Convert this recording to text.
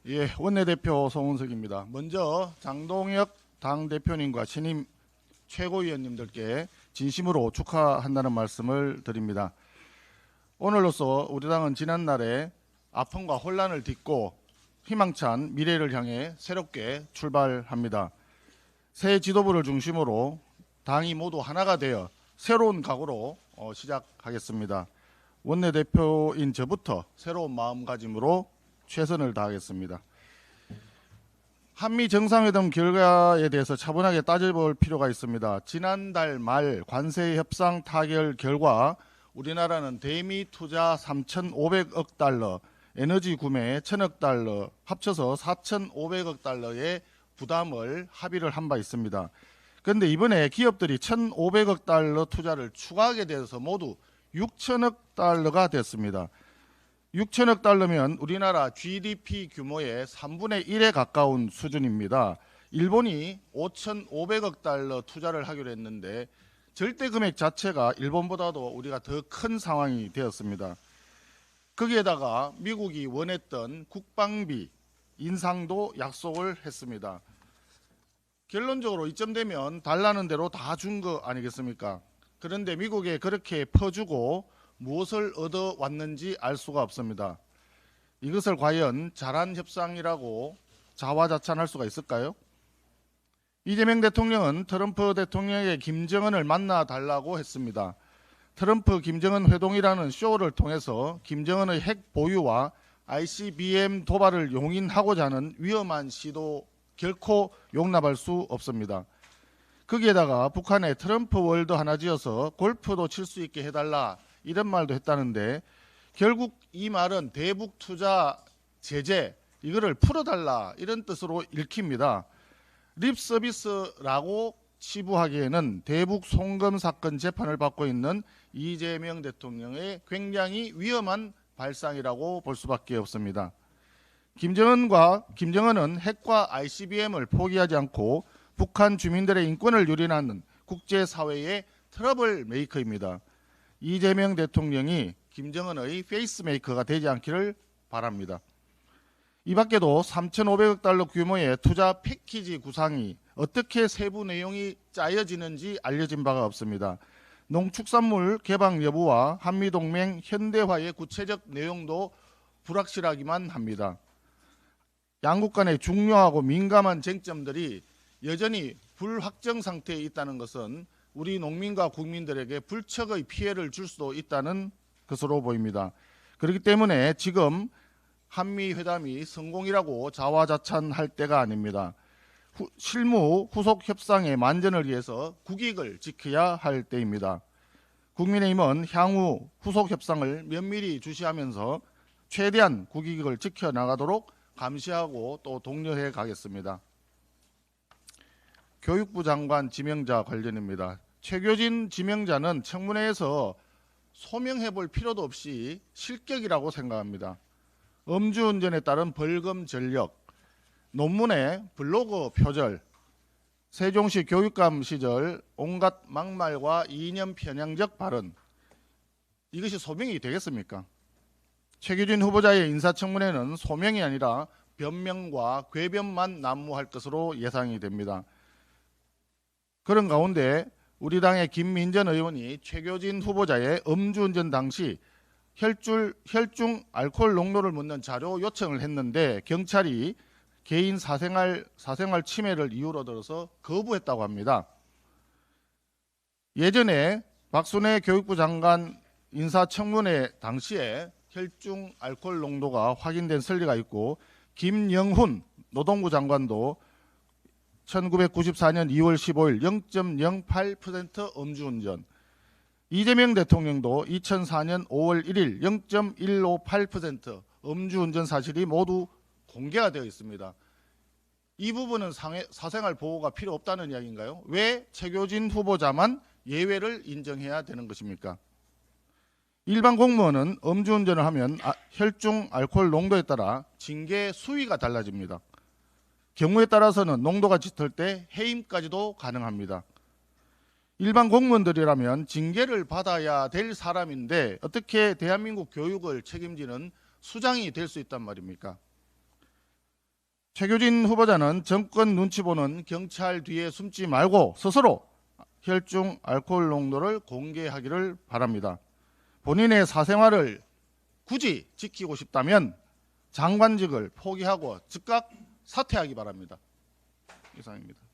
예, 원내대표 송은석입니다. 먼저 장동혁 당대표님과 신임 최고위원님들께 진심으로 축하한다는 말씀을 드립니다. 오늘로써 우리 당은 지난날의 아픔과 혼란을 딛고 희망찬 미래를 향해 새롭게 출발합니다. 새 지도부를 중심으로 당이 모두 하나가 되어 새로운 각오로 시작하겠습니다. 원내대표인 저부터 새로운 마음가짐으로 최선을 다하겠습니다. 한미 정상회담 결과에 대해서 차분하게 따져볼 필요가 있습니다. 지난달 말 관세 협상 타결 결과 우리나라는 대미 투자 3,500억 달러, 에너지 구매 1,000억 달러, 합쳐서 4,500억 달러의 부담을 합의를 한 바 있습니다. 그런데 이번에 기업들이 1,500억 달러 투자를 추가하게 돼서 모두 6,000억 달러가 됐습니다. 6천억 달러면 우리나라 GDP 규모의 3분의 1에 가까운 수준입니다. 일본이 5,500억 달러 투자를 하기로 했는데 절대 금액 자체가 일본보다도 우리가 더 큰 상황이 되었습니다. 거기에다가 미국이 원했던 국방비 인상도 약속을 했습니다. 결론적으로 이쯤 되면 달라는 대로 다 준 거 아니겠습니까? 그런데 미국에 그렇게 퍼주고 무엇을 얻어왔는지 알 수가 없습니다. 이것을 과연 잘한 협상이라고 자화자찬할 수가 있을까요? 이재명 대통령은 트럼프 대통령에게 김정은을 만나달라고 했습니다. 트럼프 김정은 회동이라는 쇼를 통해서 김정은의 핵 보유와 ICBM 도발을 용인하고자 하는 위험한 시도 결코 용납할 수 없습니다. 거기에다가 북한에 트럼프 월드 하나 지어서 골프도 칠 수 있게 해달라 이런 말도 했다는데 결국 이 말은 대북 투자 제재 이거를 풀어달라 이런 뜻으로 읽힙니다. 립 서비스라고 치부하기에는 대북 송금 사건 재판을 받고 있는 이재명 대통령의 굉장히 위험한 발상이라고 볼 수밖에 없습니다. 김정은은 핵과 ICBM을 포기하지 않고 북한 주민들의 인권을 유린하는 국제사회의 트러블 메이커입니다. 이재명 대통령이 김정은의 페이스메이커가 되지 않기를 바랍니다. 이 밖에도 3,500억 달러 규모의 투자 패키지 구상이 어떻게 세부 내용이 짜여지는지 알려진 바가 없습니다. 농축산물 개방 여부와 한미동맹 현대화의 구체적 내용도 불확실하기만 합니다. 양국 간의 중요하고 민감한 쟁점들이 여전히 불확정 상태에 있다는 것은 우리 농민과 국민들에게 불척의 피해를 줄 수도 있다는 것으로 보입니다. 그렇기 때문에 지금 한미회담이 성공이라고 자화자찬할 때가 아닙니다. 실무 후속 협상의 만전을 위해서 국익을 지켜야 할 때입니다. 국민의힘은 향후 후속 협상을 면밀히 주시하면서 최대한 국익을 지켜나가도록 감시하고 또 독려해 가겠습니다. 교육부 장관 지명자 관련입니다. 최교진 지명자는 청문회에서 소명해 볼 필요도 없이 실격이라고 생각합니다. 음주운전에 따른 벌금 전력, 논문에 블로그 표절, 세종시 교육감 시절 온갖 막말과 이념 편향적 발언, 이것이 소명이 되겠습니까? 최규진 후보자의 인사청문회는 소명이 아니라 변명과 궤변만 난무할 것으로 예상이 됩니다. 그런 가운데 우리 당의 김민전 의원이 최교진 후보자의 음주운전 당시 혈중 알코올 농도를 묻는 자료 요청을 했는데 경찰이 개인 사생활 침해를 이유로 들어서 거부했다고 합니다. 예전에 박순애 교육부 장관 인사청문회 당시에 혈중 알코올 농도가 확인된 선례가 있고 김영훈 노동부 장관도 1994년 2월 15일 0.08% 음주운전, 이재명 대통령도 2004년 5월 1일 0.158% 음주운전 사실이 모두 공개가 되어 있습니다. 이 부분은 사생활 보호가 필요 없다는 이야기인가요? 왜 최교진 후보자만 예외를 인정해야 되는 것입니까? 일반 공무원은 음주운전을 하면 혈중 알코올 농도에 따라 징계 수위가 달라집니다. 경우에 따라서는 농도가 짙을 때 해임까지도 가능합니다. 일반 공무원들이라면 징계를 받아야 될 사람인데 어떻게 대한민국 교육을 책임지는 수장이 될 수 있단 말입니까? 최규진 후보자는 정권 눈치 보는 경찰 뒤에 숨지 말고 스스로 혈중 알코올 농도를 공개하기를 바랍니다. 본인의 사생활을 굳이 지키고 싶다면 장관직을 포기하고 즉각 사퇴하기 바랍니다. 이상입니다.